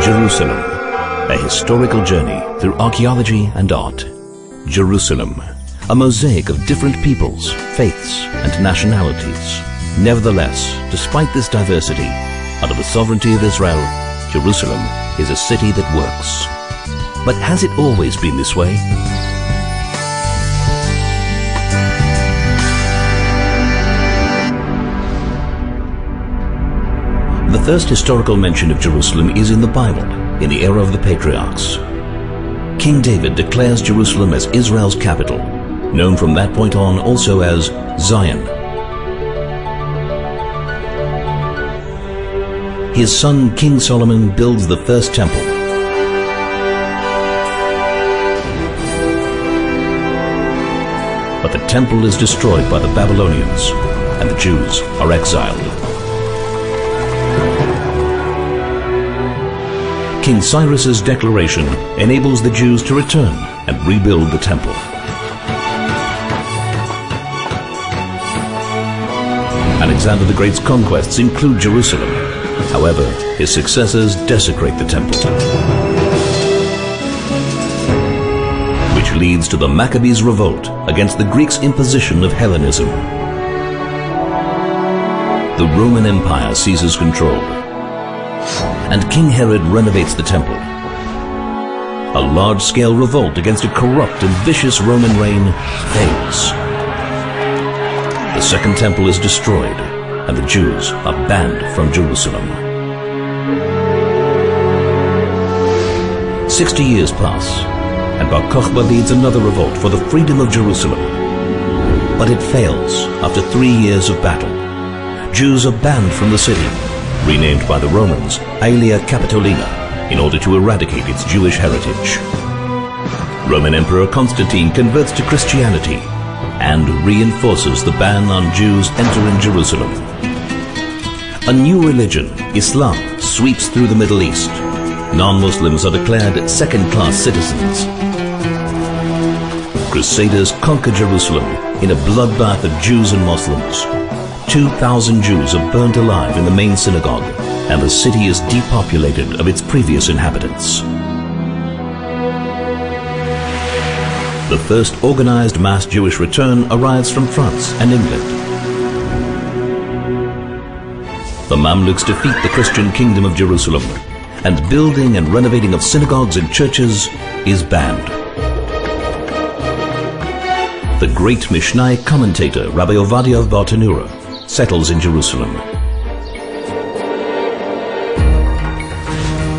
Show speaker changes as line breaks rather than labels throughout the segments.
Jerusalem, a historical journey through archaeology and art. Jerusalem, a mosaic of different peoples, faiths and nationalities. Nevertheless, despite this diversity, under the sovereignty of Israel, Jerusalem is a city that works. But has it always been this way? The first historical mention of Jerusalem is in the Bible, in the era of the patriarchs. King David declares Jerusalem as Israel's capital, known from that point on also as Zion. His son King Solomon builds the first temple. But the temple is destroyed by the Babylonians, and the Jews are exiled. King Cyrus's declaration enables the Jews to return and rebuild the temple. Alexander the Great's conquests include Jerusalem. However, his successors desecrate the temple, which leads to the Maccabees' revolt against the Greeks' imposition of Hellenism. The Roman Empire seizes control, and King Herod renovates the temple. A large-scale revolt against a corrupt and vicious Roman reign fails. The Second Temple is destroyed, and the Jews are banned from Jerusalem. 60 years pass, and Bar Kokhba leads another revolt for the freedom of Jerusalem. But it fails after 3 years of battle. Jews are banned from the city, renamed by the Romans Aelia Capitolina, in order to eradicate its Jewish heritage. Roman Emperor Constantine converts to Christianity and reinforces the ban on Jews entering Jerusalem. A new religion, Islam, sweeps through the Middle East. Non-Muslims are declared second-class citizens. Crusaders conquer Jerusalem in a bloodbath of Jews and Muslims. 2,000 Jews are burnt alive in the main synagogue, and the city is depopulated of its previous inhabitants. The first organized mass Jewish return arrives from France and England. The Mamluks defeat the Christian kingdom of Jerusalem, and building and renovating of synagogues and churches is banned. The great Mishnai commentator Rabbi Ovadia of Bartanura settles in Jerusalem.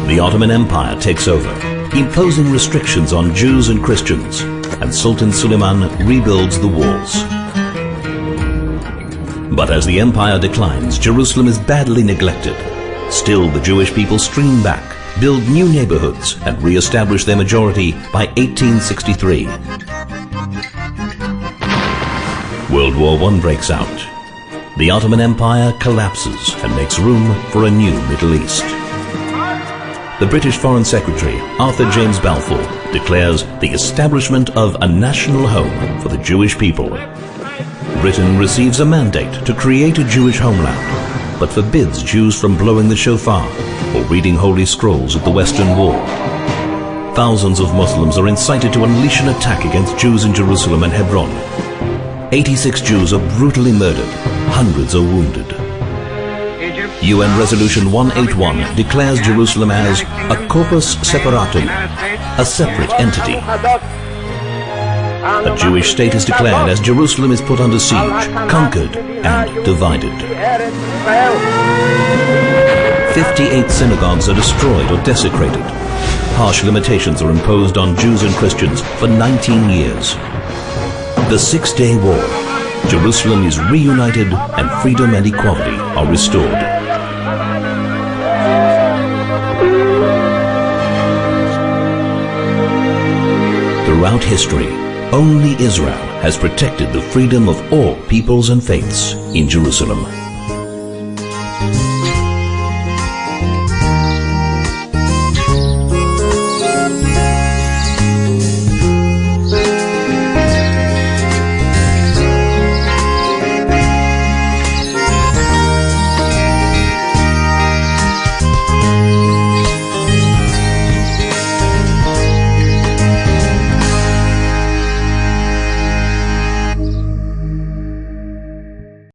The Ottoman Empire takes over, imposing restrictions on Jews and Christians, and Sultan Suleiman rebuilds the walls. But as the empire declines, Jerusalem is badly neglected. Still, the Jewish people stream back, build new neighborhoods, and re-establish their majority by 1863. World War I breaks out. The Ottoman Empire collapses and makes room for a new Middle East. The British Foreign Secretary, Arthur James Balfour, declares the establishment of a national home for the Jewish people. Britain receives a mandate to create a Jewish homeland, but forbids Jews from blowing the shofar or reading holy scrolls at the Western Wall. Thousands of Muslims are incited to unleash an attack against Jews in Jerusalem and Hebron. 86 Jews are brutally murdered, hundreds are wounded. UN Resolution 181 declares Jerusalem as a corpus separatum, a separate entity. A Jewish state is declared as Jerusalem is put under siege, conquered and divided. 58 synagogues are destroyed or desecrated. Harsh limitations are imposed on Jews and Christians for 19 years. The Six-Day War. Jerusalem is reunited and freedom and equality are restored. Throughout history, only Israel has protected the freedom of all peoples and faiths in Jerusalem.